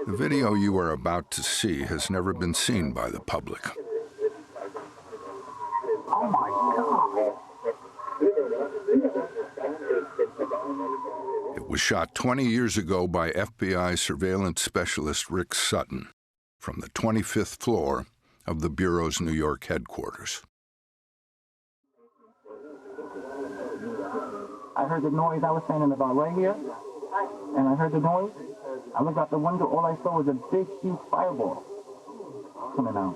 The video you are about to see has never been seen by the public. Oh my God! It was shot 20 years ago by FBI surveillance specialist Rick Sutton from the 25th floor of the Bureau's New York headquarters. I heard the noise. I was standing about right here, and I heard the noise. I looked out the window. All I saw was a big, huge fireball coming out.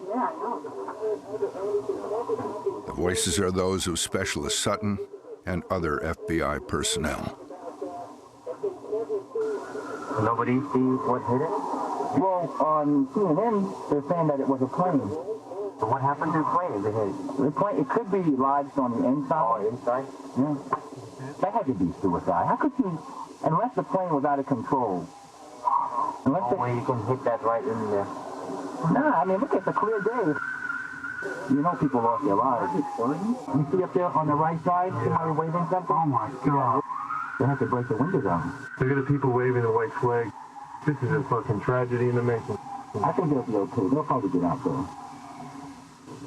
The voices are those of Specialist Sutton and other FBI personnel. Nobody sees what hit it? Well, on CNN, they're saying that it was a plane. So what happened to the plane? The plane, it could be lodged on the inside. Oh, inside? Yeah. That had to be suicide. How could you, unless the plane was out of control? Unless you can hit that right in there. Nah, I mean, look at the clear day. You know people lost their lives. You see up there on the right side, somebody waving something? Oh my God. They have to break the windows out. Look at the people waving the white flag. This is a fucking tragedy in the making. I think they'll be okay. They'll probably get out there.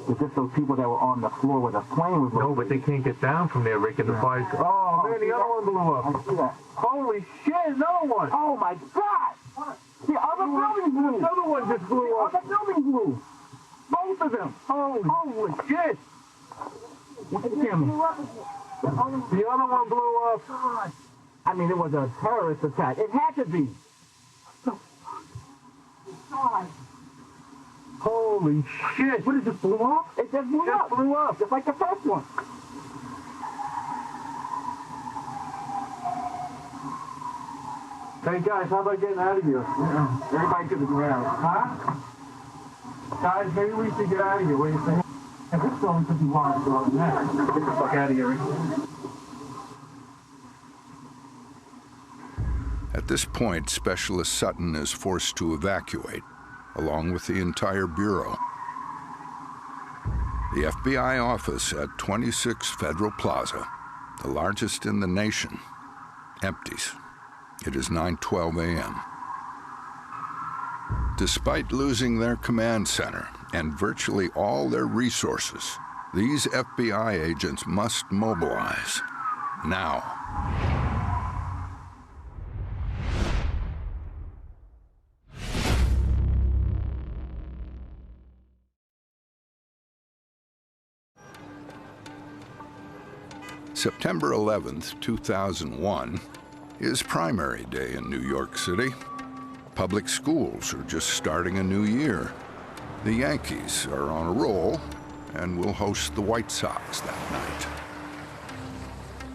It's just those people that were on the floor where the plane was... No, but they can't get down from there, Rick, and the fire... Oh, man, the other one blew up. I see that. Holy shit, another one! Oh my God! The other building blew! Another one just blew up! The other building blew! Both of them! Holy shit! Look at him. The other one blew up! I mean, it was a terrorist attack. It had to be. Holy shit! What, it just blew up? It just blew up. Blew up. Just like the first one. Hey guys, how about getting out of here? Everybody to the ground. Huh? Guys, maybe we should get out of here. What do you think? And this building could be large. Get the fuck out of here, Rick. At this point, Specialist Sutton is forced to evacuate, along with the entire Bureau. The FBI office at 26 Federal Plaza, the largest in the nation, empties. It is 9:12 a.m. Despite losing their command center and virtually all their resources, these FBI agents must mobilize now. September 11th, 2001, is primary day in New York City. Public schools are just starting a new year. The Yankees are on a roll and will host the White Sox that night.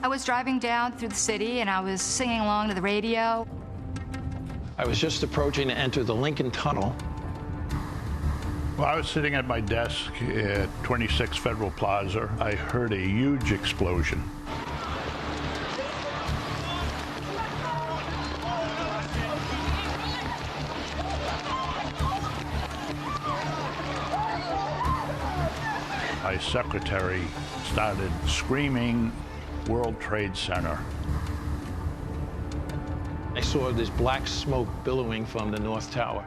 I was driving down through the city and I was singing along to the radio. I was just approaching to enter the Lincoln Tunnel. Well, I was sitting at my desk at 26 Federal Plaza. I heard a huge explosion. My secretary started screaming, "World Trade Center." I saw this black smoke billowing from the North Tower.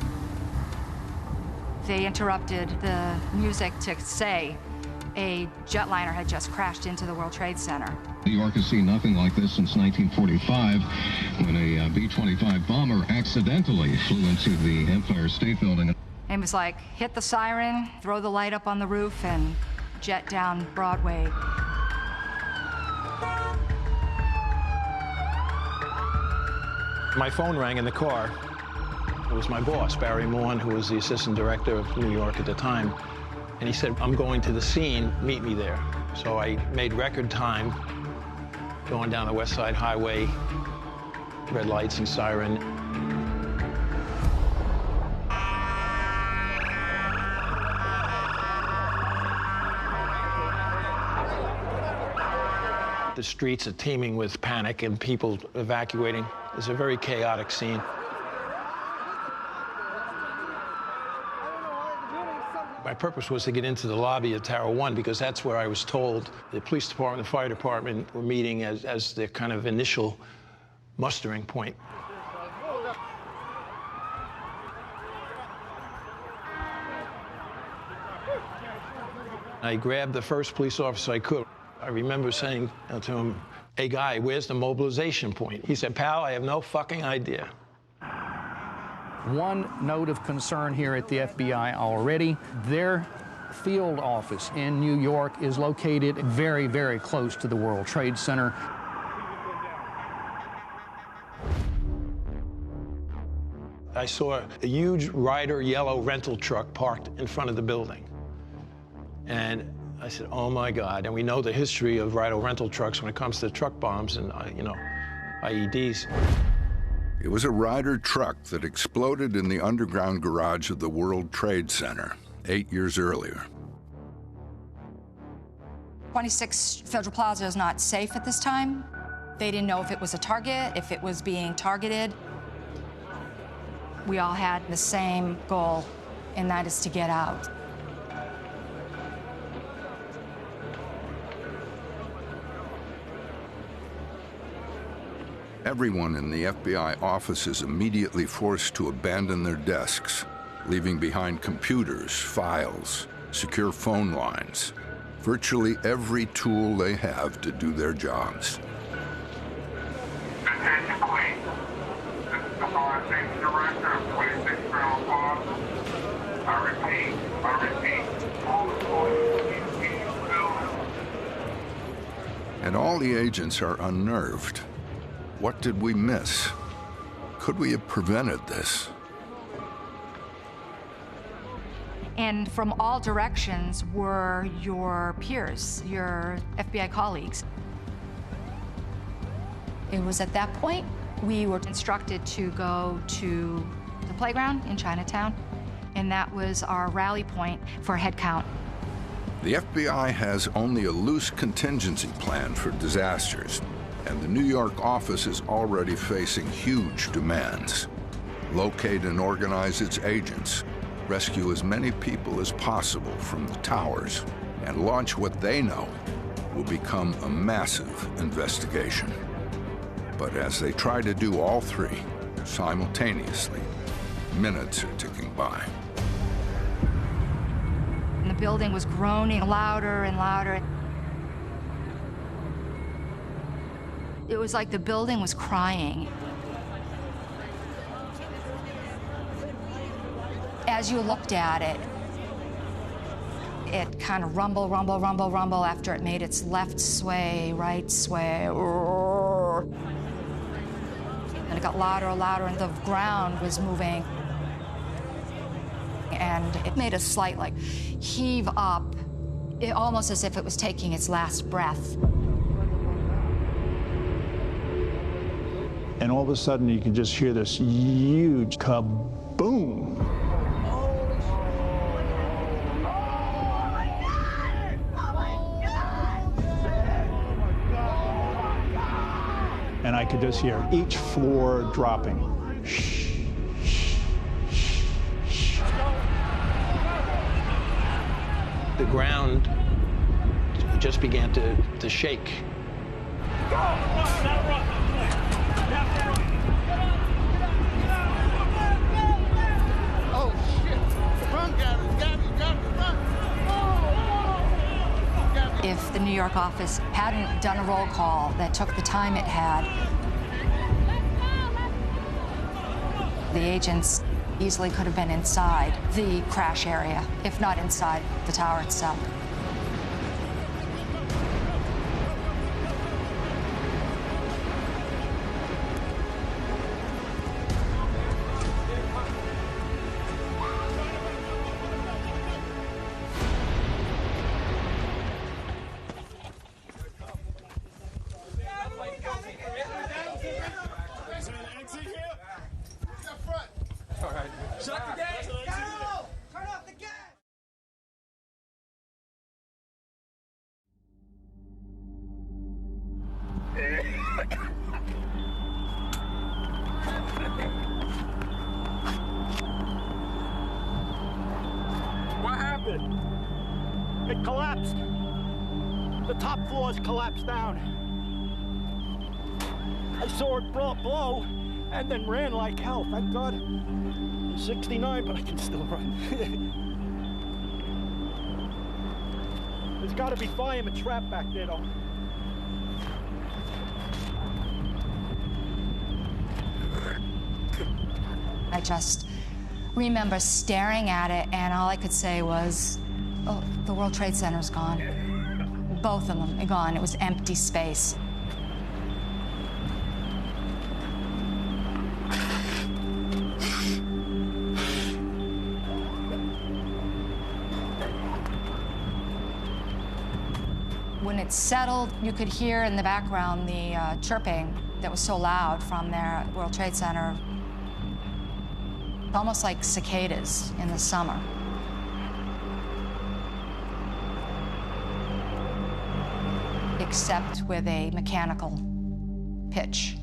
They interrupted the music to say a jetliner had just crashed into the World Trade Center. New York has seen nothing like this since 1945, when a B-25 bomber accidentally flew into the Empire State Building. And it was like, hit the siren, throw the light up on the roof, and jet down Broadway. My phone rang in the car. It was my boss, Barry Morn, who was the assistant director of New York at the time. And he said, "I'm going to the scene, meet me there." So I made record time, going down the West Side Highway, red lights and siren. The streets are teeming with panic and people evacuating. It's a very chaotic scene. My purpose was to get into the lobby of Tower 1 because that's where I was told the police department, the fire department were meeting as their kind of initial mustering point. I grabbed the first police officer I could. I remember saying to him, "Hey, guy, where's the mobilization point?" He said, "Pal, I have no fucking idea." One note of concern here at the FBI already, their field office in New York is located very, very close to the World Trade Center. I saw a huge Ryder yellow rental truck parked in front of the building. And I said, oh my God. And we know the history of Ryder rental trucks when it comes to truck bombs and, IEDs. It was a Ryder truck that exploded in the underground garage of the World Trade Center 8 years earlier. 26 Federal Plaza is not safe at this time. They didn't know if it was a target, if it was being targeted. We all had the same goal, and that is to get out. Everyone in the FBI office is immediately forced to abandon their desks, leaving behind computers, files, secure phone lines, virtually every tool they have to do their jobs. Attention, please. This is the Fire Safety Director of 26 Federal Plaza. I repeat, And all the agents are unnerved. What did we miss? Could we have prevented this? And from all directions were your peers, your FBI colleagues. It was at that point we were instructed to go to the playground in Chinatown, and that was our rally point for head count. The FBI has only a loose contingency plan for disasters, and the New York office is already facing huge demands. Locate and organize its agents, rescue as many people as possible from the towers, and launch what they know will become a massive investigation. But as they try to do all three simultaneously, minutes are ticking by. And the building was groaning louder and louder. It was like the building was crying. As you looked at it, it kind of rumble after it made its left sway, right sway. And it got louder and louder, and the ground was moving. And it made a slight, heave up, almost as if it was taking its last breath. And all of a sudden, you can just hear this huge kaboom. And I could just hear each floor dropping. The ground just began to shake. Oh, shit. Run, Gabby, run. If the New York office hadn't done a roll call that took the time it had, the agents easily could have been inside the crash area, if not inside the tower itself. What happened? It collapsed. The top floors collapsed down. I saw it blow and then ran like hell. Thank God. I'm 69, but I can still run. There's got to be firemen trapped back there, though. I just remember staring at it, and all I could say was, oh, the World Trade Center's gone. Both of them are gone. It was empty space. When it settled, you could hear in the background the chirping that was so loud from their World Trade Center. Almost like cicadas in the summer. Except with a mechanical pitch.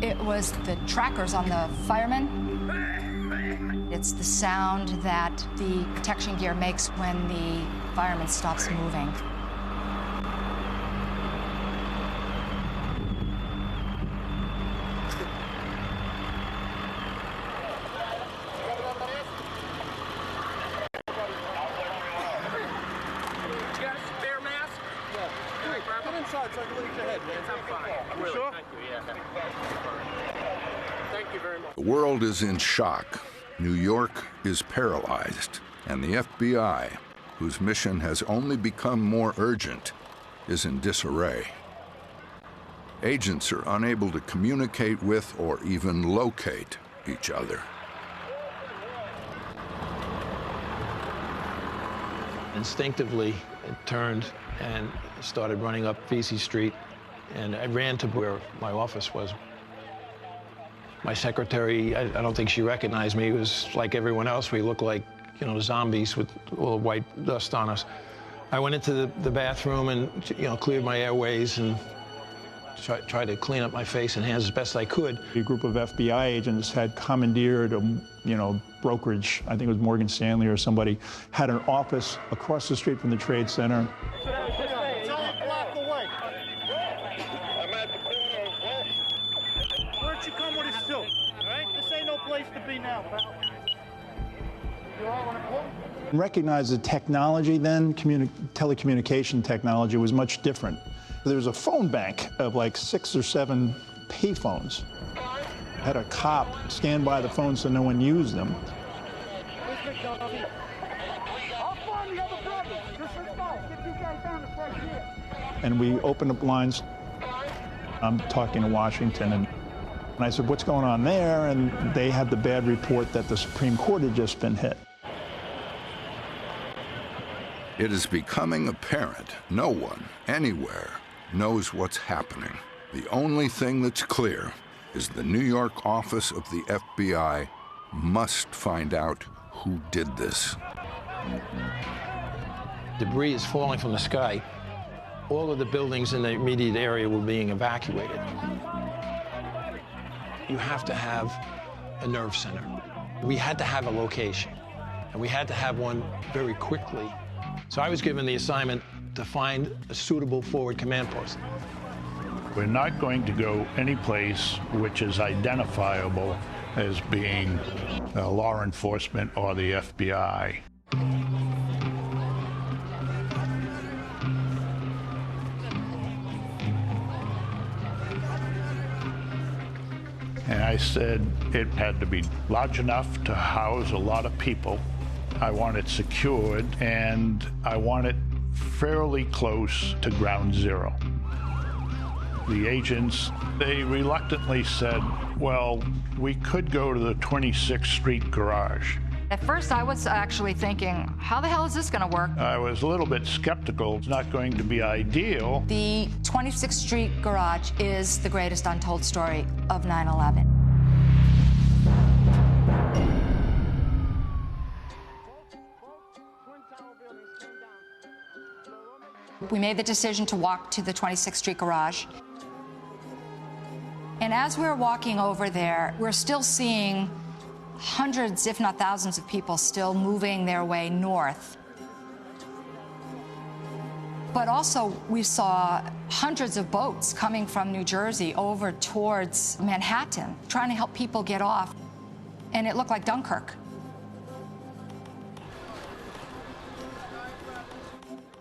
It was the trackers on the firemen. It's the sound that the protection gear makes when the fireman stops moving. The world is in shock. New York is paralyzed, and the FBI, whose mission has only become more urgent, is in disarray. Agents are unable to communicate with or even locate each other. Instinctively, it turned and started running up Vesey Street, and I ran to where my office was. My secretary, I don't think she recognized me. It was like everyone else. We looked like, you know, zombies with all the white dust on us. I went into the bathroom and, you know, cleared my airways and tried to clean up my face and hands as best I could. A group of FBI agents had commandeered a, you know, brokerage, I think it was Morgan Stanley or somebody, had an office across the street from the Trade Center. It's only a block away. I'm at the corner. Why don't you come with us too? All right? This ain't no place to be now, pal. You all want to pull? Recognize the technology then, telecommunication technology, was much different. There was a phone bank of like 6 or 7 payphones. Had a cop stand by the phone so no one used them. I'll find the other brothers. Just let's go. Get you guys down to right here. And we opened up lines. I'm talking to Washington, and I said, what's going on there? And they had the bad report that the Supreme Court had just been hit. It is becoming apparent no one, anywhere, knows what's happening. The only thing that's clear is the New York office of the FBI must find out who did this. Debris is falling from the sky. All of the buildings in the immediate area were being evacuated. You have to have a nerve center. We had to have a location, and we had to have one very quickly. So I was given the assignment to find a suitable forward command post. We're not going to go any place which is identifiable as being law enforcement or the FBI. And I said it had to be large enough to house a lot of people. I want it secured, and I want it fairly close to ground zero. The agents, they reluctantly said, well, we could go to the 26th Street garage. At first, I was actually thinking, how the hell is this going to work? I was a little bit skeptical. It's not going to be ideal. The 26th Street garage is the greatest untold story of 9/11. We made the decision to walk to the 26th Street garage. And as we were walking over there, we're still seeing hundreds, if not thousands, of people still moving their way north. But also, we saw hundreds of boats coming from New Jersey over towards Manhattan, trying to help people get off. And it looked like Dunkirk.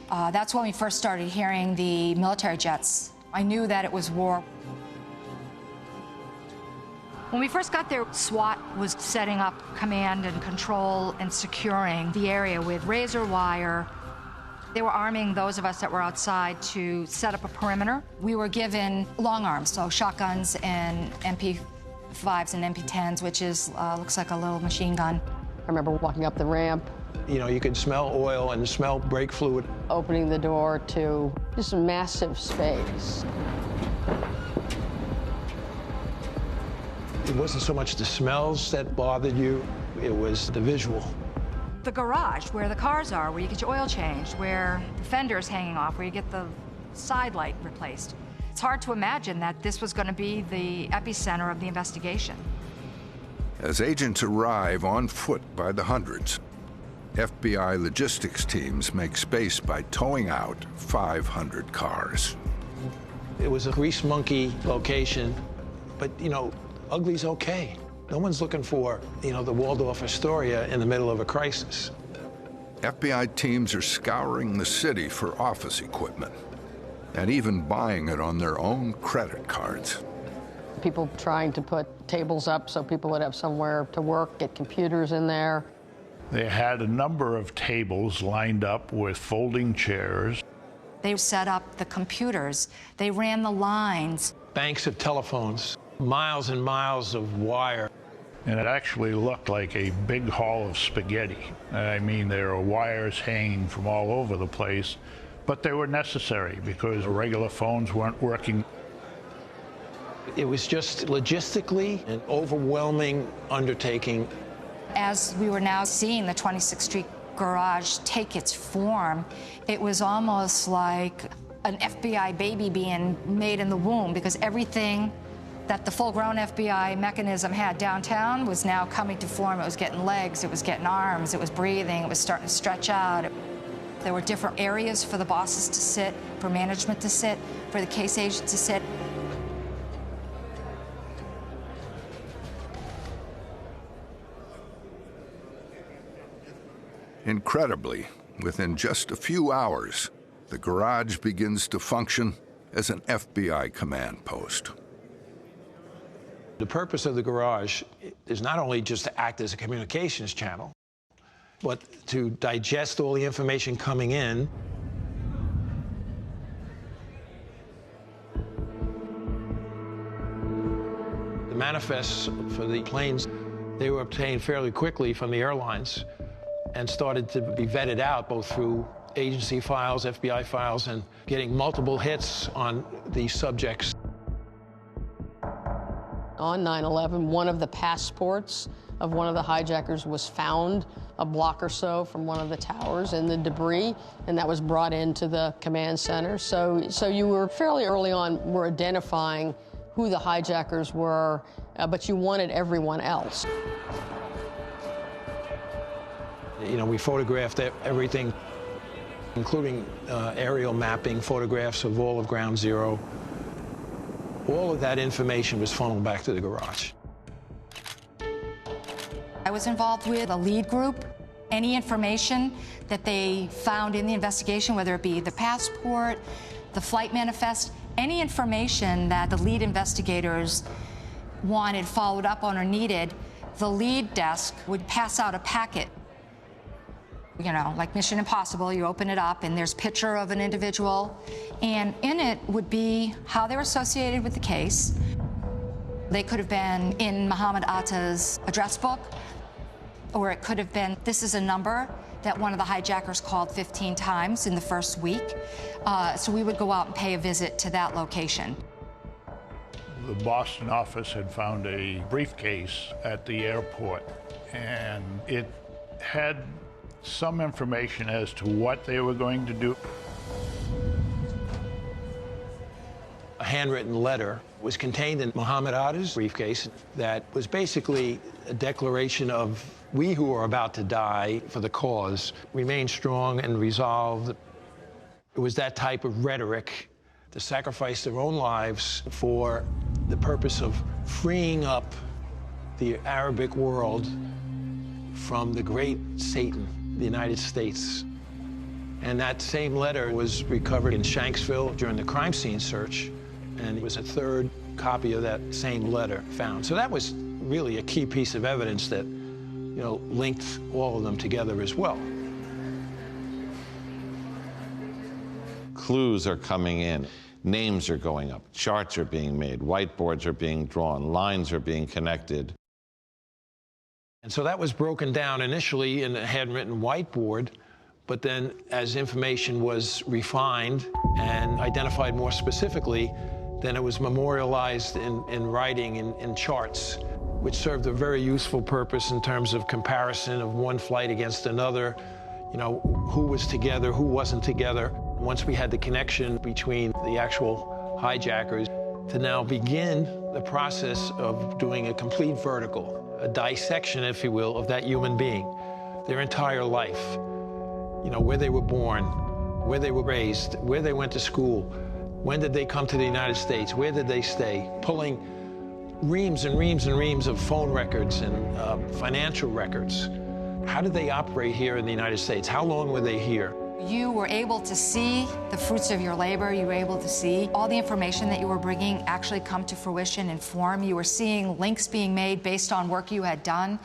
That's when we first started hearing the military jets. I knew that it was war. When we first got there, SWAT was setting up command and control and securing the area with razor wire. They were arming those of us that were outside to set up a perimeter. We were given long arms, so shotguns and MP5s and MP10s, which is looks like a little machine gun. I remember walking up the ramp. You know, you could smell oil and smell brake fluid. Opening the door to just a massive space. It wasn't so much the smells that bothered you, it was the visual. The garage, where the cars are, where you get your oil changed, where the fender's hanging off, where you get the side light replaced. It's hard to imagine that this was going to be the epicenter of the investigation. As agents arrive on foot by the hundreds, FBI logistics teams make space by towing out 500 cars. It was a grease monkey location, but, you know, ugly's okay. No one's looking for, you know, the Waldorf Astoria in the middle of a crisis. FBI teams are scouring the city for office equipment and even buying it on their own credit cards. People trying to put tables up so people would have somewhere to work, get computers in there. They had a number of tables lined up with folding chairs. They set up the computers. They ran the lines. Banks of telephones, miles and miles of wire. And it actually looked like a big haul of spaghetti. I mean, there were wires hanging from all over the place, but they were necessary because regular phones weren't working. It was just logistically an overwhelming undertaking. As we were now seeing the 26th Street garage take its form, it was almost like an FBI baby being made in the womb, because everything that the full-grown FBI mechanism had downtown was now coming to form. It was getting legs, it was getting arms, it was breathing, it was starting to stretch out. There were different areas for the bosses to sit, for management to sit, for the case agents to sit. Incredibly, within just a few hours, the garage begins to function as an FBI command post. The purpose of the garage is not only just to act as a communications channel, but to digest all the information coming in. The manifests for the planes, they were obtained fairly quickly from the airlines and started to be vetted out both through agency files, FBI files, and getting multiple hits on these subjects. On 9/11, one of the passports of one of the hijackers was found a block or so from one of the towers in the debris, and that was brought into the command center. So you were fairly early on, were identifying who the hijackers were, but you wanted everyone else. You know, we photographed everything, including aerial mapping, photographs of all of Ground Zero. All of that information was funneled back to the garage. I was involved with a lead group. Any information that they found in the investigation, whether it be the passport, the flight manifest, any information that the lead investigators wanted followed up on or needed, the lead desk would pass out a packet. You know, like Mission Impossible, you open it up and there's a picture of an individual, and in it would be how they were associated with the case. They could have been in Muhammad Atta's address book, or it could have been, this is a number that one of the hijackers called 15 times in the first week. So we would go out and pay a visit to that location. The Boston office had found a briefcase at the airport, and it had some information as to what they were going to do. A handwritten letter was contained in Muhammad Atta's briefcase that was basically a declaration of, we who are about to die for the cause remain strong and resolved. It was that type of rhetoric to sacrifice their own lives for the purpose of freeing up the Arabic world from the great Satan, the United States. And that same letter was recovered in Shanksville during the crime scene search, and it was a third copy of that same letter found. So that was really a key piece of evidence that, you know, linked all of them together as well. Clues are coming in, names are going up, charts are being made, whiteboards are being drawn, lines are being connected. And so that was broken down initially in a handwritten whiteboard, but then as information was refined and identified more specifically, then it was memorialized in writing, in charts, which served a very useful purpose in terms of comparison of one flight against another, you know, who was together, who wasn't together. Once we had the connection between the actual hijackers, to now begin the process of doing a complete vertical, a dissection, if you will, of that human being, their entire life. You know, where they were born, where they were raised, where they went to school, when did they come to the United States, where did they stay, pulling reams and reams and reams of phone records and financial records. How did they operate here in the United States? How long were they here? You were able to see the fruits of your labor. You were able to see all the information that you were bringing actually come to fruition and form. You were seeing links being made based on work you had done.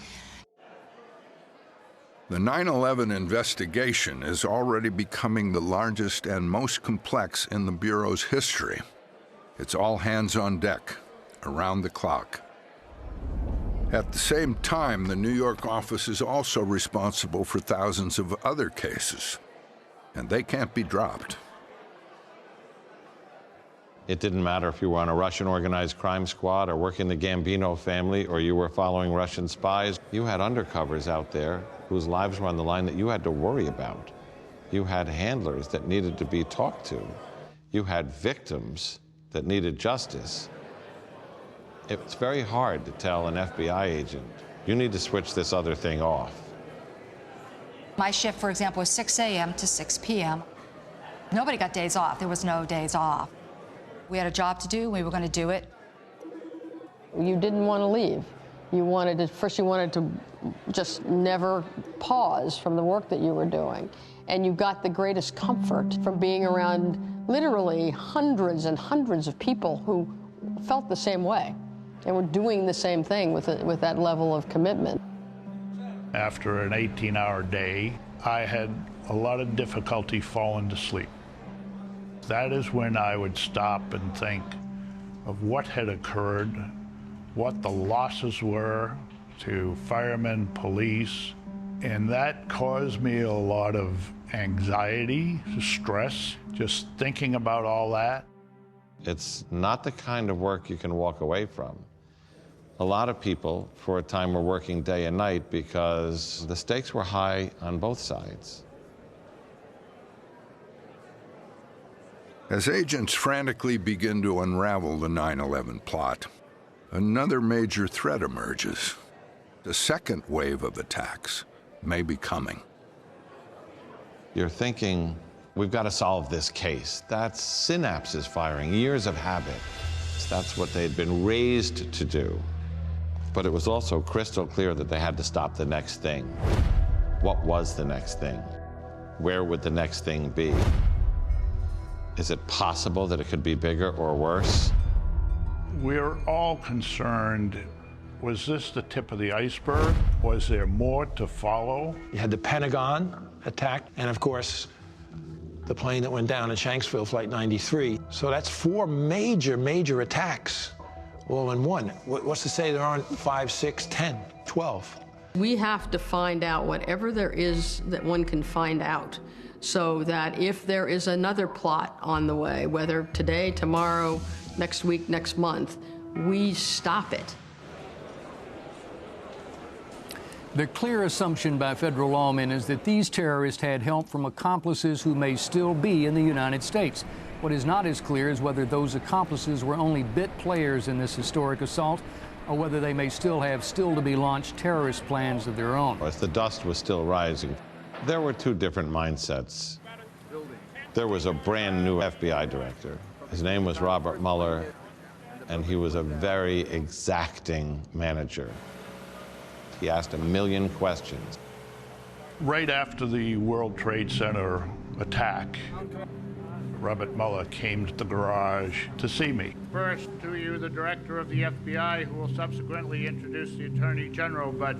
The 9/11 investigation is already becoming the largest and most complex in the Bureau's history. It's all hands on deck, around the clock. At the same time, the New York office is also responsible for thousands of other cases, and they can't be dropped. It didn't matter if you were on a Russian organized crime squad or working the Gambino family or you were following Russian spies. You had undercovers out there whose lives were on the line that you had to worry about. You had handlers that needed to be talked to. You had victims that needed justice. It's very hard to tell an FBI agent, you need to switch this other thing off. My shift, for example, was 6 a.m. to 6 p.m. Nobody got days off. There was no days off. We had a job to do. We were going to do it. You didn't want to leave. You wanted to, first you wanted to just never pause from the work that you were doing. And you got the greatest comfort from being around literally hundreds and hundreds of people who felt the same way and were doing the same thing with that level of commitment. After an 18-hour day, I had a lot of difficulty falling to sleep. That is when I would stop and think of what had occurred, what the losses were to firemen, police, and that caused me a lot of anxiety, stress, just thinking about all that. It's not the kind of work you can walk away from. A lot of people, for a time, were working day and night because the stakes were high on both sides. As agents frantically begin to unravel the 9/11 plot, another major threat emerges. The second wave of attacks may be coming. You're thinking, we've got to solve this case. That's synapses firing, years of habit. That's what they'd been raised to do. But it was also crystal clear that they had to stop the next thing. What was the next thing? Where would the next thing be? Is it possible that it could be bigger or worse? We're all concerned, was this the tip of the iceberg? Was there more to follow? You had the Pentagon attack, and of course, the plane that went down in Shanksville, Flight 93. So that's 4 major attacks all in one. What's to say there aren't 5, 6, 10, 12? We have to find out whatever there is that one can find out, so that if there is another plot on the way, whether today, tomorrow, next week, next month, we stop it. The clear assumption by federal lawmen is that these terrorists had help from accomplices who may still be in the United States. What is not as clear is whether those accomplices were only bit players in this historic assault, or whether they may still have still-to-be-launched terrorist plans of their own. As the dust was still rising, there were 2 different mindsets. There was a brand new FBI director. His name was Robert Mueller, and he was a very exacting manager. He asked 1 million questions. Right after the World Trade Center attack, Robert Mueller came to the garage to see me. First to you, the director of the FBI, who will subsequently introduce the Attorney General, but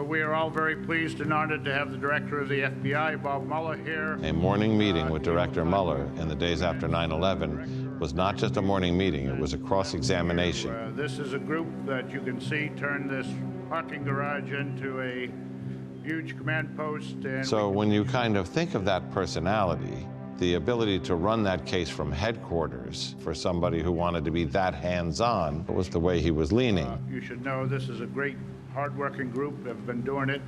we are all very pleased and honored to have the director of the FBI, Bob Mueller, here. A morning meeting with Director Mueller in the days after 9/11 was not just a morning meeting, it was a cross-examination. This is a group that you can see turn this parking garage into a huge command post. And so when you kind of think of that personality, the ability to run that case from headquarters for somebody who wanted to be that hands-on was the way he was leaning. You should know this is a great, hard-working group. They've been doing it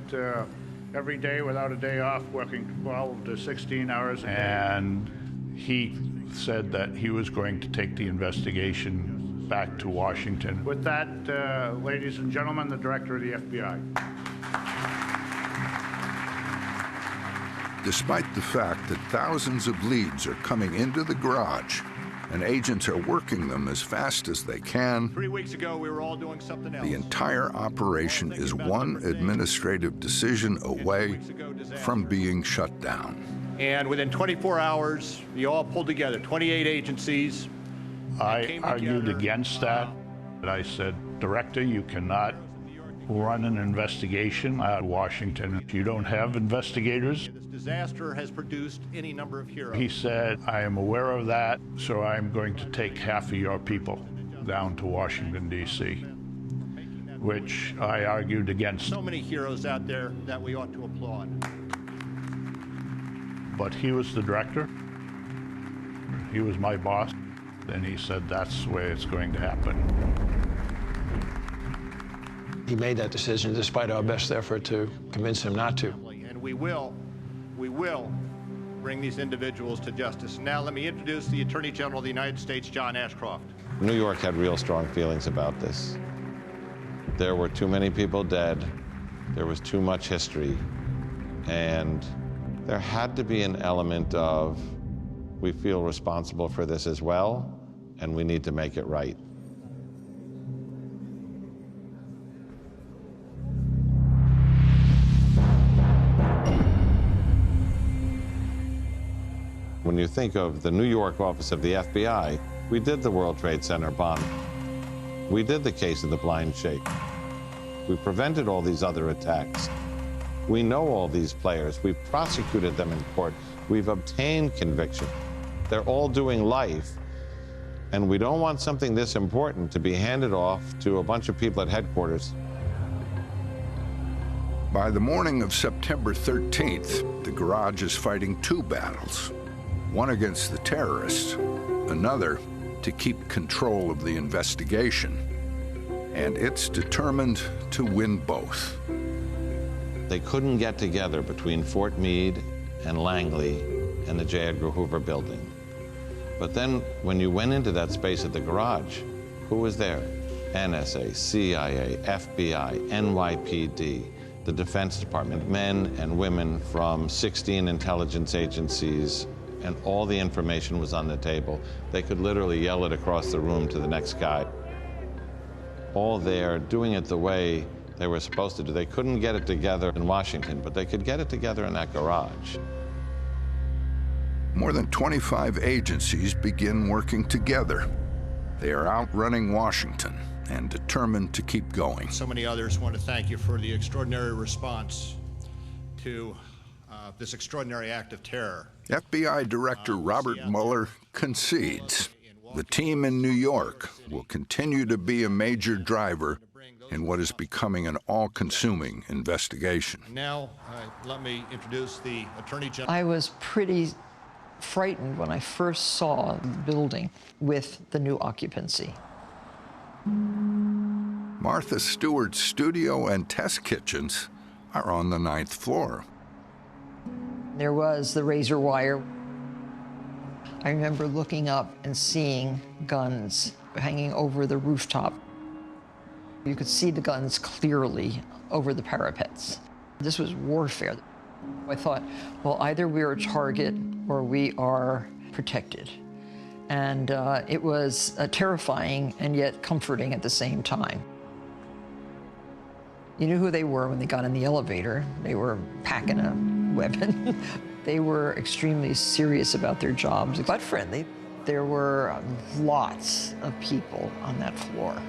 every day without a day off, working 12 to 16 hours a day. And he said that he was going to take the investigation back to Washington. With that, ladies and gentlemen, the director of the FBI. Despite the fact that thousands of leads are coming into the garage and agents are working them as fast as they can, 3 weeks ago we were all doing something else. The entire operation is one administrative decision away from being shut down. And within 24 hours, you all pulled together, 28 agencies. I argued against that. I said, Director, you cannot run an investigation out of Washington if you don't have investigators. This disaster has produced any number of heroes. He said, I am aware of that, so I'm going to take half of your people down to Washington, D.C., which I argued against. So many heroes out there that we ought to applaud. But he was the director. He was my boss. And he said, that's the way it's going to happen. He made that decision despite our best effort to convince him not to. And we will bring these individuals to justice. Now let me introduce the Attorney General of the United States, John Ashcroft. New York had real strong feelings about this. There were too many people dead. There was too much history. And there had to be an element of, we feel responsible for this as well, and we need to make it right. When you think of the New York office of the FBI, we did the World Trade Center bombing. We did the case of the blind sheikh. We prevented all these other attacks. We know all these players. We've prosecuted them in court. We've obtained conviction. They're all doing life. And we don't want something this important to be handed off to a bunch of people at headquarters. By the morning of September 13th, the garage is fighting two battles. One against the terrorists, another to keep control of the investigation. And it's determined to win both. They couldn't get together between Fort Meade and Langley and the J. Edgar Hoover building. But then when you went into that space at the garage, who was there? NSA, CIA, FBI, NYPD, the Defense Department, men and women from 16 intelligence agencies, and all the information was on the table. They could literally yell it across the room to the next guy. All there, doing it the way they were supposed to do. They couldn't get it together in Washington, but they could get it together in that garage. More than 25 agencies begin working together. They are outrunning Washington and determined to keep going. So many others want to thank you for the extraordinary response to this extraordinary act of terror. FBI Director Robert Mueller concedes the team in New York will continue to be a major driver in what is becoming an all-consuming investigation. Now, let me introduce the Attorney General. I was pretty frightened when I first saw the building with the new occupancy. Martha Stewart's studio and test kitchens are on the 9th floor. There was the razor wire. I remember looking up and seeing guns hanging over the rooftop. You could see the guns clearly over the parapets. This was warfare. I thought, well, either we're a target or we are protected. And it was terrifying and yet comforting at the same time. You knew who they were when they got in the elevator. They were packing a weapon. They were extremely serious about their jobs, but friendly. There were lots of people on that floor,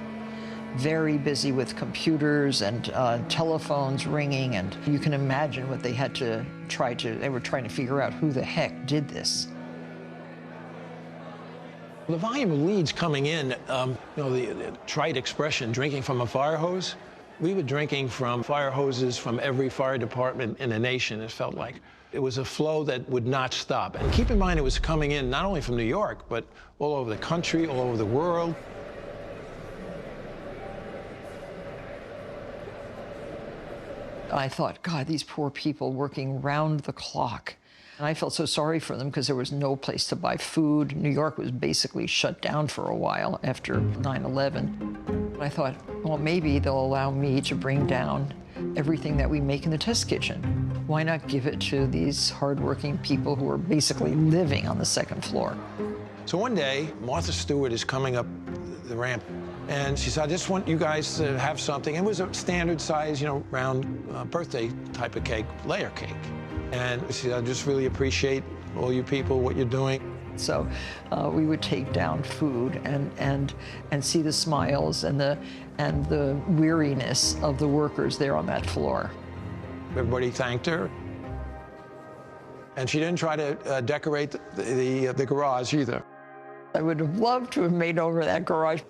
very busy with computers and telephones ringing, and you can imagine what they had to they were trying to figure out who the heck did this. The volume of leads coming in, the trite expression, drinking from a fire hose, we were drinking from fire hoses from every fire department in the nation, it felt like. It was a flow that would not stop. And keep in mind, it was coming in not only from New York, but all over the country, all over the world. I thought, God, these poor people working round the clock. And I felt so sorry for them because there was no place to buy food. New York was basically shut down for a while after 9/11. I thought, well, maybe they'll allow me to bring down everything that we make in the test kitchen. Why not give it to these hardworking people who are basically living on the second floor? So one day, Martha Stewart is coming up the ramp, and she said, I just want you guys to have something. It was a standard size, round birthday type of cake, layer cake. And she said, I just really appreciate all you people, what you're doing. So we would take down food and see the smiles and the weariness of the workers there on that floor. Everybody thanked her. And she didn't try to decorate the garage either. I would have loved to have made over that garage.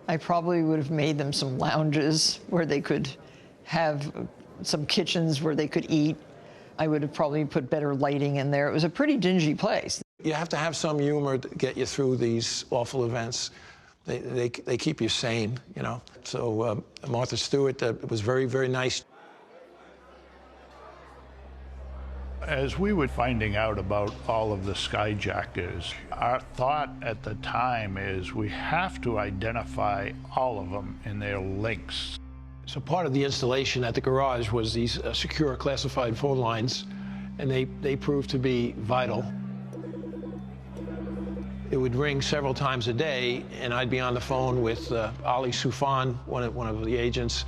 I probably would have made them some lounges where they could have some kitchens where they could eat. I would have probably put better lighting in there. It was a pretty dingy place. You have to have some humor to get you through these awful events. They keep you sane, So Martha Stewart was very, very nice. As we were finding out about all of the skyjackers, our thought at the time is we have to identify all of them and their links. So part of the installation at the garage was these secure classified phone lines, and they proved to be vital. It would ring several times a day, and I'd be on the phone with Ali Soufan, one of the agents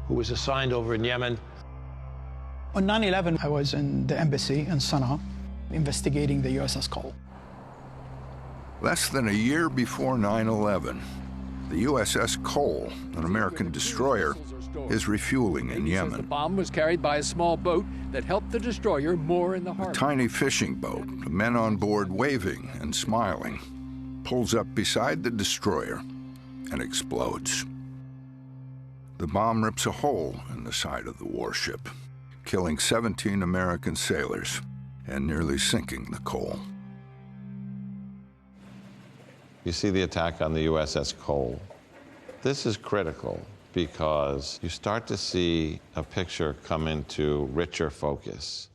who was assigned over in Yemen. On 9/11, I was in the embassy in Sana'a investigating the USS Cole. Less than a year before 9/11, the USS Cole, an American destroyer, is refueling in Yemen. The bomb was carried by a small boat that helped the destroyer moor in the harbor. A tiny fishing boat, the men on board waving and smiling, pulls up beside the destroyer and explodes. The bomb rips a hole in the side of the warship, killing 17 American sailors and nearly sinking the Cole. You see the attack on the USS Cole. This is critical because you start to see a picture come into richer focus.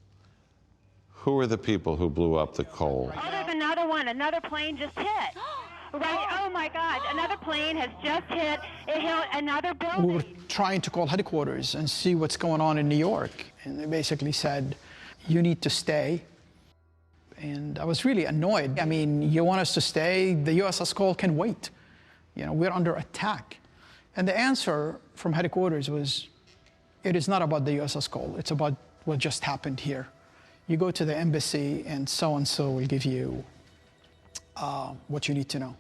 Who are the people who blew up the Cole? Oh, there's another one. Another plane just hit. Right. Oh, my God. Another plane has just hit. It hit another building. We were trying to call headquarters and see what's going on in New York. And they basically said, you need to stay. And I was really annoyed. I mean, you want us to stay? The USS Cole can wait. We're under attack. And the answer from headquarters was, it is not about the USS Cole. It's about what just happened here. You go to the embassy and so will give you what you need to know.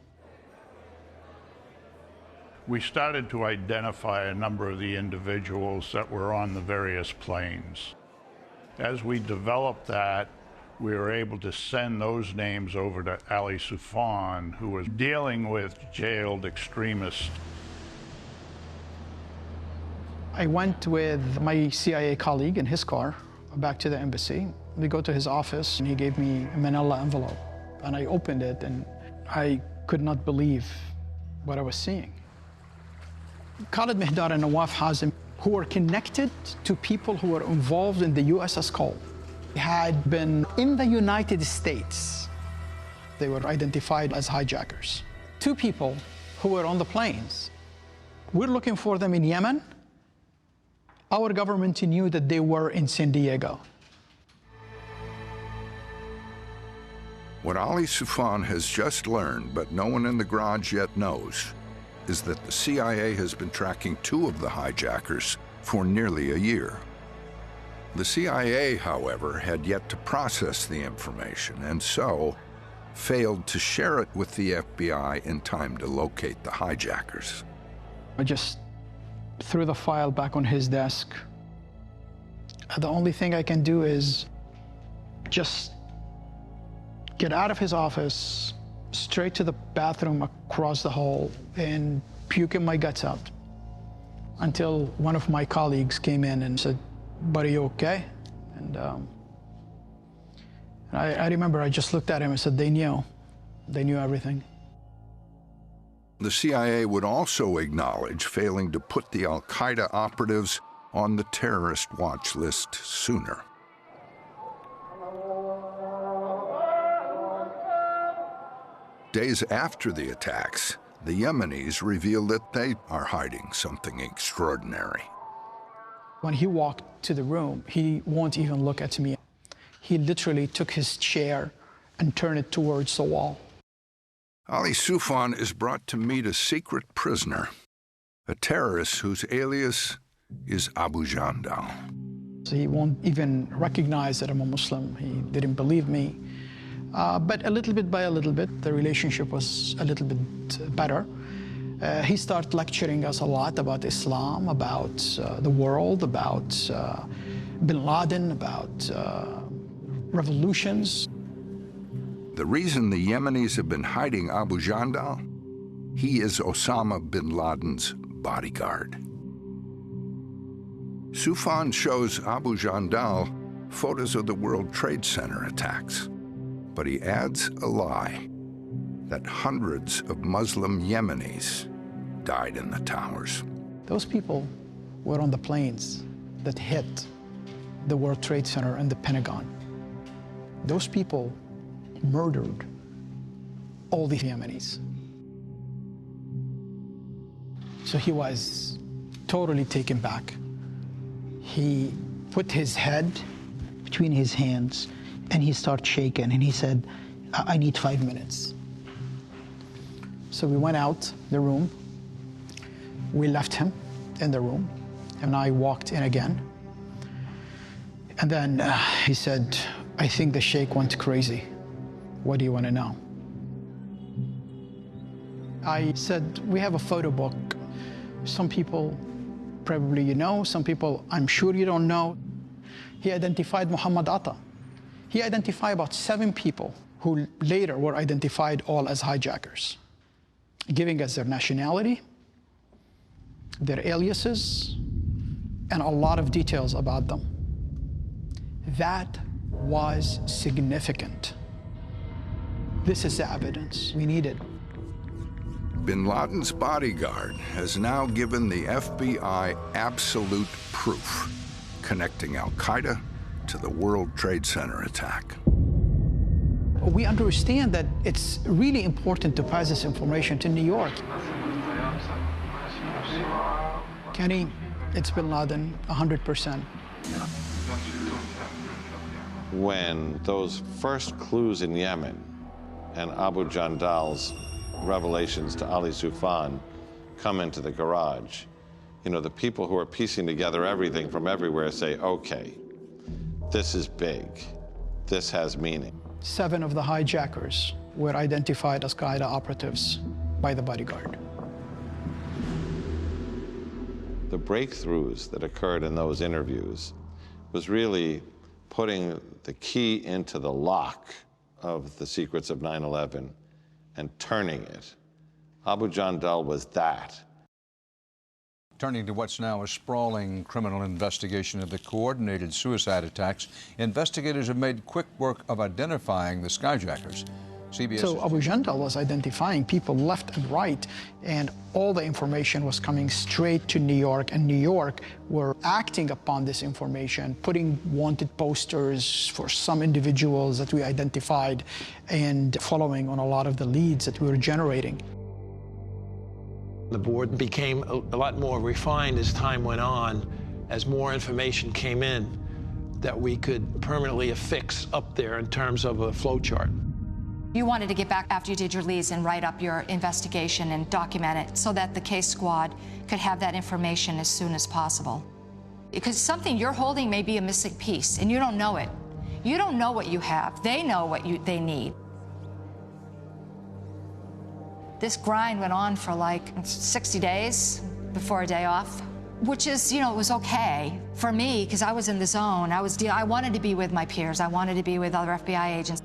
We started to identify a number of the individuals that were on the various planes. As we developed that, we were able to send those names over to Ali Soufan, who was dealing with jailed extremists. I went with my CIA colleague in his car back to the embassy. We go to his office, and he gave me a manila envelope. And I opened it, and I could not believe what I was seeing. Khalid Mihdar and Nawaf Hazim, who were connected to people who were involved in the USS Cole, had been in the United States. They were identified as hijackers. 2 people who were on the planes. We're looking for them in Yemen. Our government knew that they were in San Diego. What Ali Soufan has just learned, but no one in the garage yet knows, is that the CIA has been tracking 2 of the hijackers for nearly a year. The CIA, however, had yet to process the information and so failed to share it with the FBI in time to locate the hijackers. I just threw the file back on his desk. The only thing I can do is just get out of his office, straight to the bathroom across the hall, and puking my guts out until one of my colleagues came in and said, "Buddy, you okay?" And I remember I just looked at him and said, they knew everything. The CIA would also acknowledge failing to put the al-Qaeda operatives on the terrorist watch list sooner. Days after the attacks, the Yemenis reveal that they are hiding something extraordinary. When he walked to the room, he won't even look at me. He literally took his chair and turned it towards the wall. Ali Soufan is brought to meet a secret prisoner, a terrorist whose alias is Abu Jandal. So he won't even recognize that I'm a Muslim. He didn't believe me. But a little bit by a little bit, the relationship was a little bit better. He started lecturing us a lot about Islam, about the world, about bin Laden, about revolutions. The reason the Yemenis have been hiding Abu Jandal, he is Osama bin Laden's bodyguard. Soufan shows Abu Jandal photos of the World Trade Center attacks, but he adds a lie, that hundreds of Muslim Yemenis died in the towers. Those people were on the planes that hit the World Trade Center and the Pentagon. Those people murdered all the Yemenis. So he was totally taken back. He put his head between his hands and he started shaking and he said, "I need 5 minutes." So we went out the room. We left him in the room and I walked in again. And then he said, "I think the sheikh went crazy. What do you want to know?" I said, "We have a photo book. Some people probably you know, some people I'm sure you don't know." He identified Muhammad Atta. He identified about 7 people who later were identified all as hijackers, giving us their nationality, their aliases, and a lot of details about them. That was significant. This is the evidence we needed. Bin Laden's bodyguard has now given the FBI absolute proof connecting al-Qaeda to the World Trade Center attack. We understand that it's really important to pass this information to New York. Kenny, it's Bin Laden, 100%. When those first clues in Yemen and Abu Jandal's revelations to Ali Soufan come into the garage, you know, the people who are piecing together everything from everywhere say, okay, this is big. This has meaning. 7 of the hijackers were identified as Qaeda operatives by the bodyguard. The breakthroughs that occurred in those interviews was really putting the key into the lock of the secrets of 9/11 and turning it. Abu Jandal was that. Turning to what's now a sprawling criminal investigation of the coordinated suicide attacks, investigators have made quick work of identifying the skyjackers. CBS. So Abu Jandal was identifying people left and right, and all the information was coming straight to New York, and New York were acting upon this information, putting wanted posters for some individuals that we identified, and following on a lot of the leads that we were generating. The board became a lot more refined as time went on, as more information came in that we could permanently affix up there in terms of a flow chart. You wanted to get back after you did your leads and write up your investigation and document it so that the case squad could have that information as soon as possible. Because something you're holding may be a missing piece, and you don't know it. You don't know what you have. They know what they need. This grind went on for like 60 days before a day off, which is, you know, it was okay for me because I was in the zone. I wanted to be with my peers. I wanted to be with other FBI agents.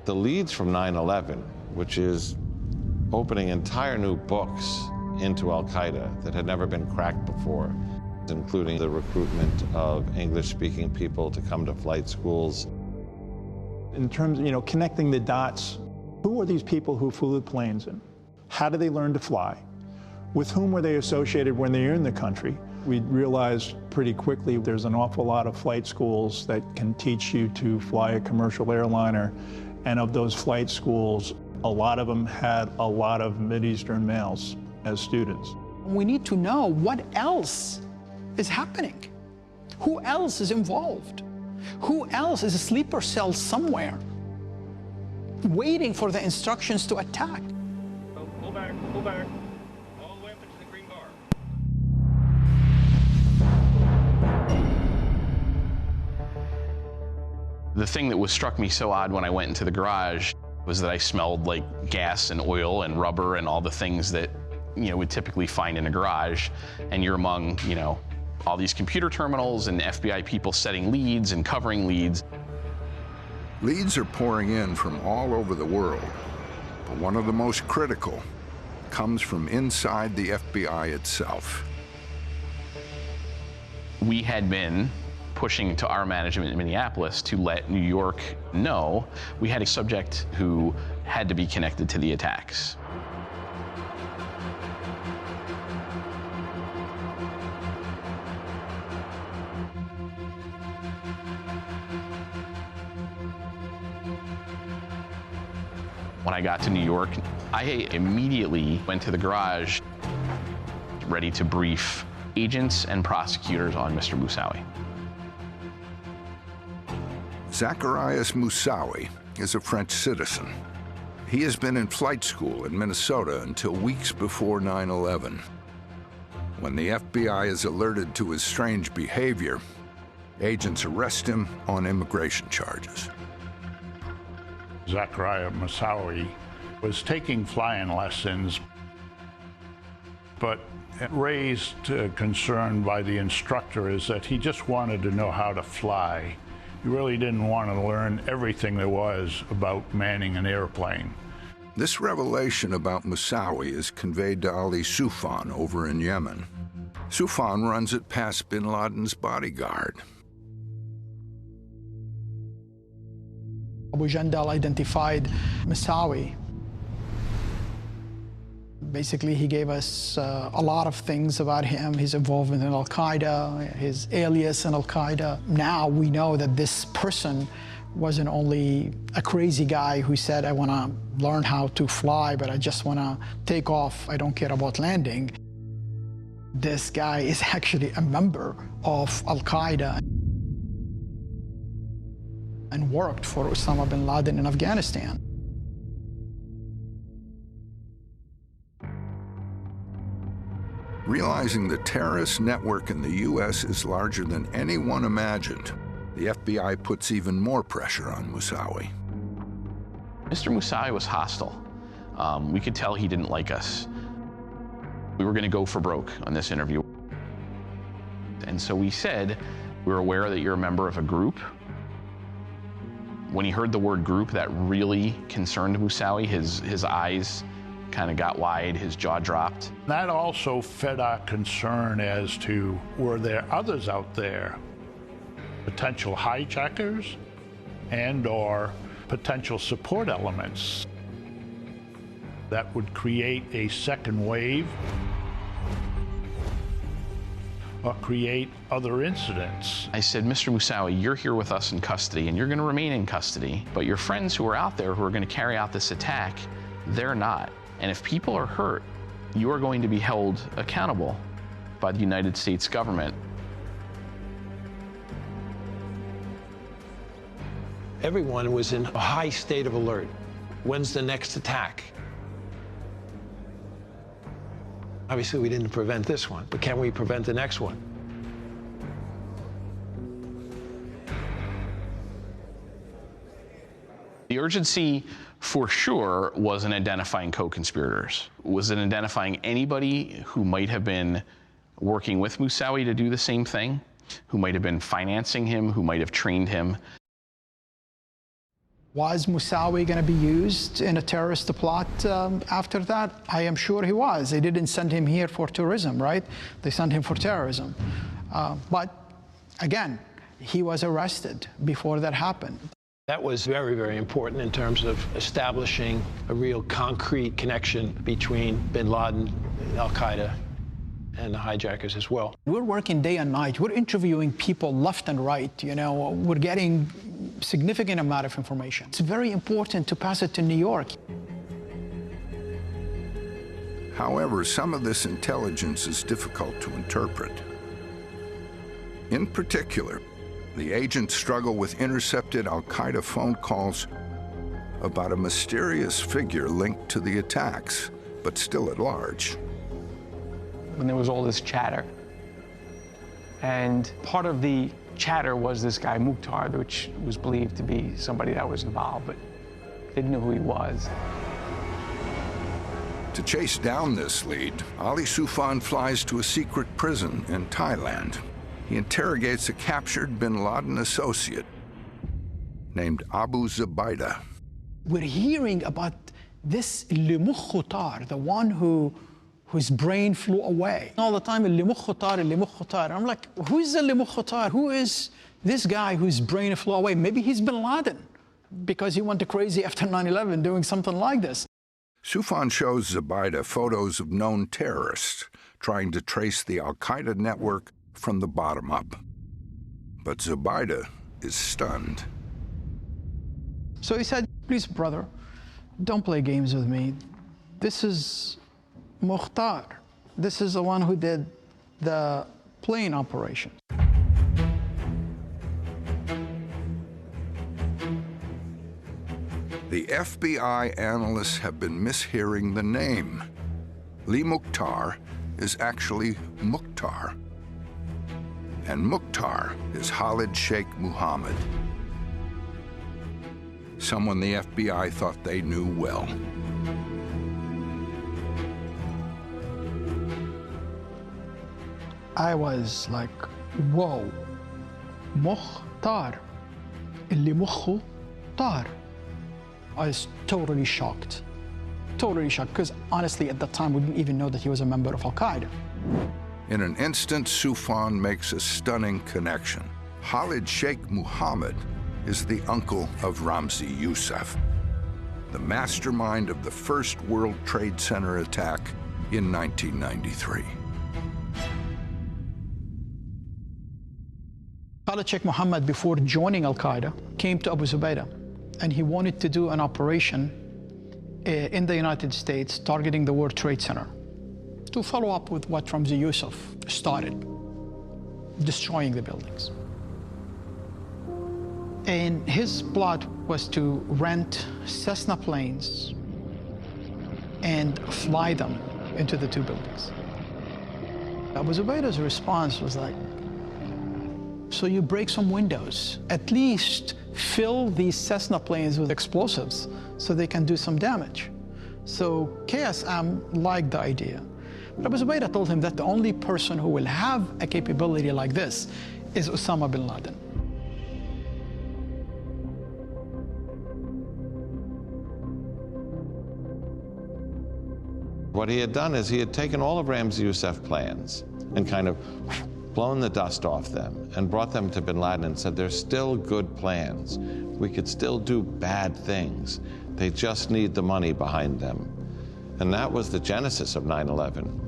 The leads from 9/11, which is opening entire new books into Al-Qaeda that had never been cracked before, including the recruitment of English-speaking people to come to flight schools. In terms of, you know, connecting the dots, who are these people who flew the planes and how did they learn to fly? With whom were they associated when they were in the country? We realized pretty quickly there's an awful lot of flight schools that can teach you to fly a commercial airliner. And of those flight schools, a lot of them had a lot of Mideastern males as students. We need to know what else is happening. Who else is involved? Who else is a sleeper cell somewhere, waiting for the instructions to attack? Pull back, all the way up into the green bar. The thing that struck me so odd when I went into the garage was that I smelled like gas and oil and rubber and all the things that, you know, would typically find in a garage. And you're among, you know, all these computer terminals and FBI people setting leads and covering leads. Leads are pouring in from all over the world, but one of the most critical comes from inside the FBI itself. We had been pushing to our management in Minneapolis to let New York know we had a subject who had to be connected to the attacks. When I got to New York, I immediately went to the garage ready to brief agents and prosecutors on Mr. Moussaoui. Zacarias Moussaoui is a French citizen. He has been in flight school in Minnesota until weeks before 9/11. When the FBI is alerted to his strange behavior, agents arrest him on immigration charges. Zacarias Moussaoui was taking flying lessons, but raised concern by the instructor is that he just wanted to know how to fly. He really didn't want to learn everything there was about manning an airplane. This revelation about Moussaoui is conveyed to Ali Soufan over in Yemen. Soufan runs it past bin Laden's bodyguard. Abu Jandal identified Moussaoui. Basically, he gave us a lot of things about him, his involvement in Al-Qaeda, his alias in Al-Qaeda. Now we know that this person wasn't only a crazy guy who said, I want to learn how to fly, but I just want to take off. I don't care about landing. This guy is actually a member of Al-Qaeda and worked for Osama bin Laden in Afghanistan. Realizing the terrorist network in the U.S. is larger than anyone imagined, the FBI puts even more pressure on Moussaoui. Mr. Moussaoui was hostile. We could tell he didn't like us. We were going to go for broke on this interview. And so we said, we're aware that you're a member of a group. When he heard the word group, that really concerned Moussaoui. His eyes kind of got wide, his jaw dropped. That also fed our concern as to, were there others out there, potential hijackers and/or potential support elements that would create a second wave or create other incidents. I said, Mr. Moussaoui, you're here with us in custody and you're going to remain in custody, but your friends who are out there who are going to carry out this attack, they're not. And if people are hurt, you are going to be held accountable by the United States government. Everyone was in a high state of alert. When's the next attack? Obviously, we didn't prevent this one, but can we prevent the next one? The urgency, for sure, was in identifying co-conspirators. Was in identifying anybody who might have been working with Moussaoui to do the same thing, who might have been financing him, who might have trained him. Was Moussaoui going to be used in a terrorist plot after that? I am sure he was. They didn't send him here for tourism, right? They sent him for terrorism. But again, he was arrested before that happened. That was very, very important in terms of establishing a real concrete connection between bin Laden, al-Qaeda, and the hijackers as well. We're working day and night. We're interviewing people left and right. You know, we're getting significant amount of information. It's very important to pass it to New York. However, some of this intelligence is difficult to interpret. In particular, the agents struggle with intercepted al-Qaeda phone calls about a mysterious figure linked to the attacks, but still at large. When there was all this chatter, and part of the chatter was this guy Mukhtar, which was believed to be somebody that was involved, but they didn't know who he was. To chase down this lead, Ali Soufan flies to a secret prison in Thailand. He interrogates a captured bin Laden associate named Abu Zubaydah. We're hearing about this اللي مخه طار, the one whose brain flew away. All the time, اللي مخه طار, اللي مخه طار. I'm like, who's اللي مخه طار? Who is this guy whose brain flew away? Maybe he's bin Laden, because he went crazy after 9/11 doing something like this. Soufan shows Zubaydah photos of known terrorists trying to trace the al-Qaeda network from the bottom up. But Zubaydah is stunned. So he said, please, brother, don't play games with me. This is Mukhtar. This is the one who did the plane operation. The FBI analysts have been mishearing the name. Lee Mukhtar is actually Mukhtar. And Mukhtar is Khalid Sheikh Mohammed, someone the FBI thought they knew well. I was like, whoa, Mukhtar, اللي مخه طار. I was totally shocked, because honestly, at that time, we didn't even know that he was a member of Al-Qaeda. In an instant, Soufan makes a stunning connection. Khalid Sheikh Mohammed is the uncle of Ramzi Youssef, the mastermind of the first World Trade Center attack in 1993. Khalid Sheikh Mohammed, before joining Al-Qaeda, came to Abu Zubaydah, and he wanted to do an operation in the United States targeting the World Trade Center to follow up with what Ramzi Youssef started, destroying the buildings. And his plot was to rent Cessna planes and fly them into the two buildings. Abu Zubaydah's response was like, so you break some windows, at least fill these Cessna planes with explosives so they can do some damage. So KSM liked the idea. But Abu Zubaydah told him that the only person who will have a capability like this is Osama bin Laden. What he had done is he had taken all of Ramzi Youssef's plans and kind of blown the dust off them and brought them to bin Laden and said, they're still good plans. We could still do bad things. They just need the money behind them. And that was the genesis of 9/11.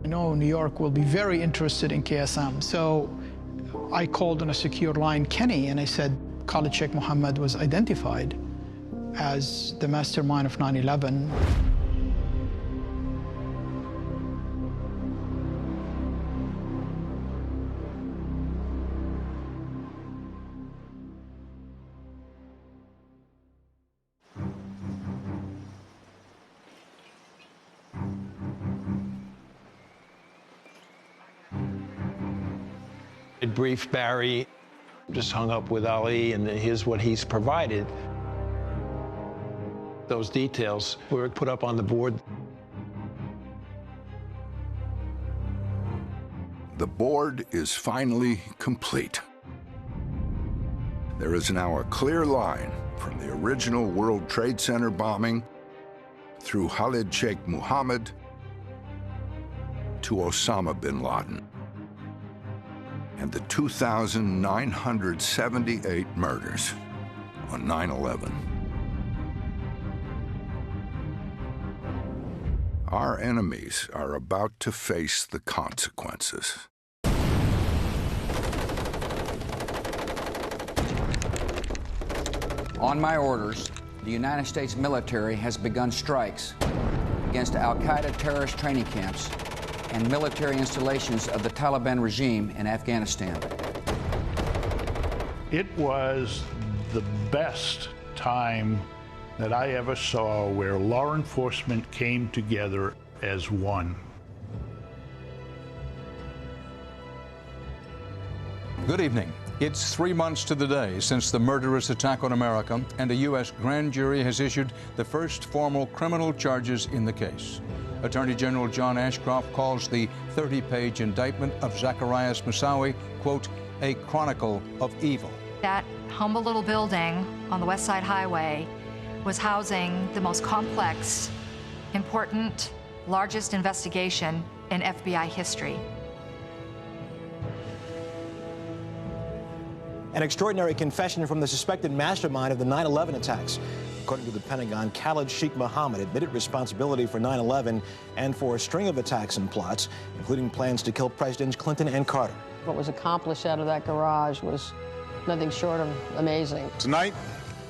I know New York will be very interested in KSM, so I called on a secure line Kenny, and I said Khalid Sheikh Mohammed was identified as the mastermind of 9/11. briefed Barry, just hung up with Ali, and here's what he's provided. Those details were put up on the board. The board is finally complete. There is now a clear line from the original World Trade Center bombing through Khalid Sheikh Mohammed to Osama bin Laden and the 2,978 murders on 9/11. Our enemies are about to face the consequences. On my orders, the United States military has begun strikes against al-Qaeda terrorist training camps and military installations of the Taliban regime in Afghanistan. It was the best time that I ever saw where law enforcement came together as one. Good evening. It's 3 months to the day since the murderous attack on America, and a U.S. grand jury has issued the first formal criminal charges in the case. Attorney General John Ashcroft calls the 30-page indictment of Zacarias Moussaoui, quote, a chronicle of evil. That humble little building on the West Side Highway was housing the most complex, important, largest investigation in FBI history. An extraordinary confession from the suspected mastermind of the 9/11 attacks. According to the Pentagon, Khalid Sheikh Mohammed admitted responsibility for 9/11 and for a string of attacks and plots, including plans to kill Presidents Clinton and Carter. What was accomplished out of that garage was nothing short of amazing. Tonight,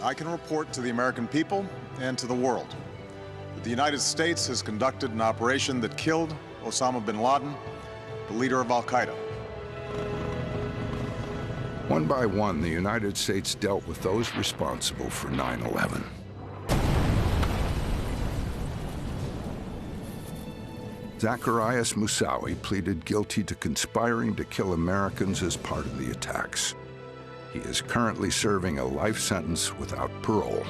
I can report to the American people and to the world that the United States has conducted an operation that killed Osama bin Laden, the leader of al-Qaeda. One by one, the United States dealt with those responsible for 9/11. Zacarias Moussaoui pleaded guilty to conspiring to kill Americans as part of the attacks. He is currently serving a life sentence without parole.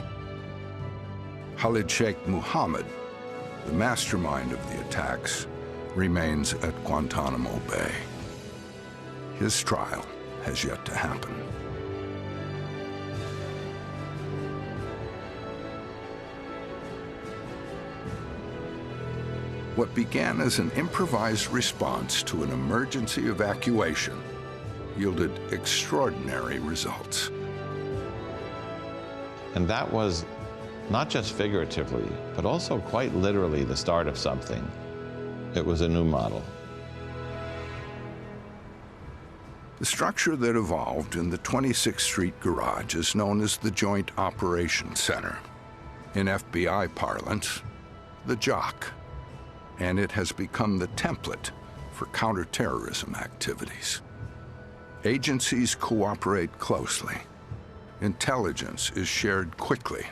Khalid Sheikh Mohammed, the mastermind of the attacks, remains at Guantanamo Bay. His trial has yet to happen. What began as an improvised response to an emergency evacuation yielded extraordinary results. And that was not just figuratively, but also quite literally the start of something. It was a new model. The structure that evolved in the 26th Street garage is known as the Joint Operations Center. In FBI parlance, the JOC. And it has become the template for counterterrorism activities. Agencies cooperate closely. Intelligence is shared quickly,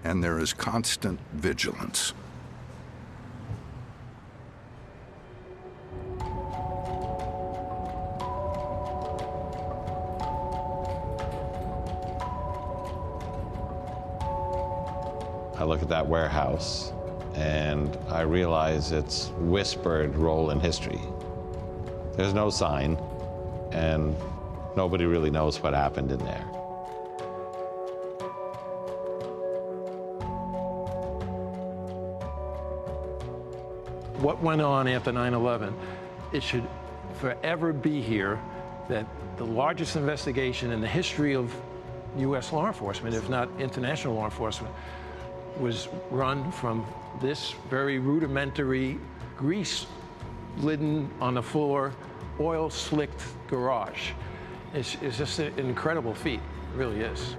and there is constant vigilance. I look at that warehouse and I realize its whispered role in history. There's no sign, and nobody really knows what happened in there. What went on after 9/11, it should forever be here that the largest investigation in the history of U.S. law enforcement, if not international law enforcement, was run from this very rudimentary, grease-lidden on the floor, oil-slicked garage. It's just an incredible feat, it really is.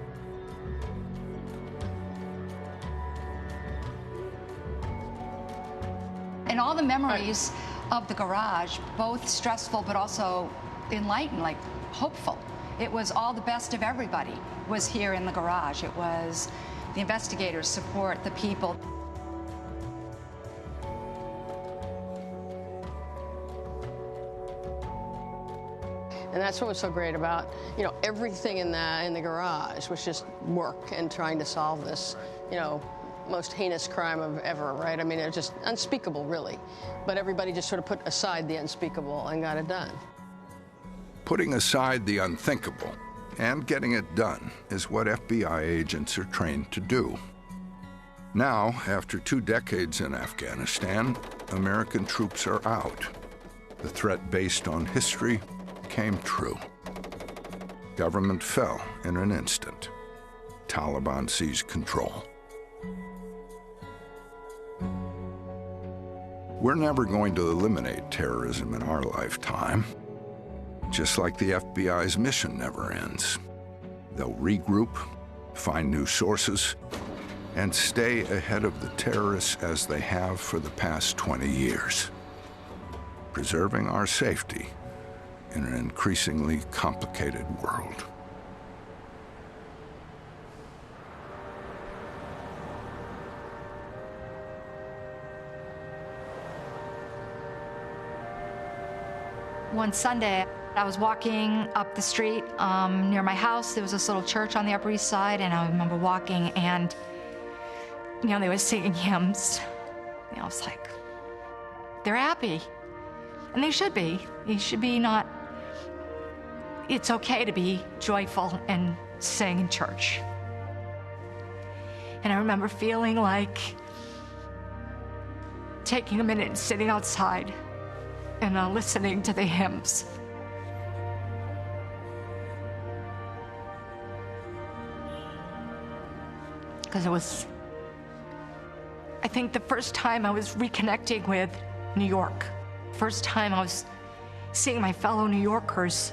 And all the memories of the garage, both stressful but also enlightened, like hopeful. It was all the best of everybody was here in the garage. It was the investigators, support, the people. And that's what was so great about, you know, everything in the garage was just work and trying to solve this, you know, most heinous crime of ever, right? I mean, it was just unspeakable, really. But everybody just sort of put aside the unspeakable and got it done. Putting aside the unthinkable and getting it done is what FBI agents are trained to do. Now, after 2 decades in Afghanistan, American troops are out. The threat based on history came true. Government fell in an instant. Taliban seized control. We're never going to eliminate terrorism in our lifetime, just like the FBI's mission never ends. They'll regroup, find new sources, and stay ahead of the terrorists as they have for the past 20 years, preserving our safety in an increasingly complicated world. One Sunday, I was walking up the street near my house. There was this little church on the Upper East Side, and I remember walking, and you know, they were singing hymns. You know, I was like, they're happy. And they should be. They should be not. It's okay to be joyful and sing in church. And I remember feeling like taking a minute and sitting outside and listening to the hymns. Because it was, I think, the first time I was reconnecting with New York. First time I was seeing my fellow New Yorkers,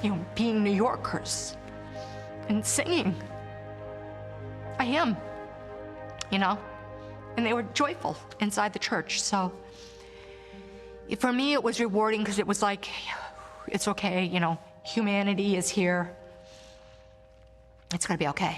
you know, being New Yorkers and singing a hymn, you know, and they were joyful inside the church. So for me, it was rewarding because it was like, it's okay, you know, humanity is here. It's gonna be okay.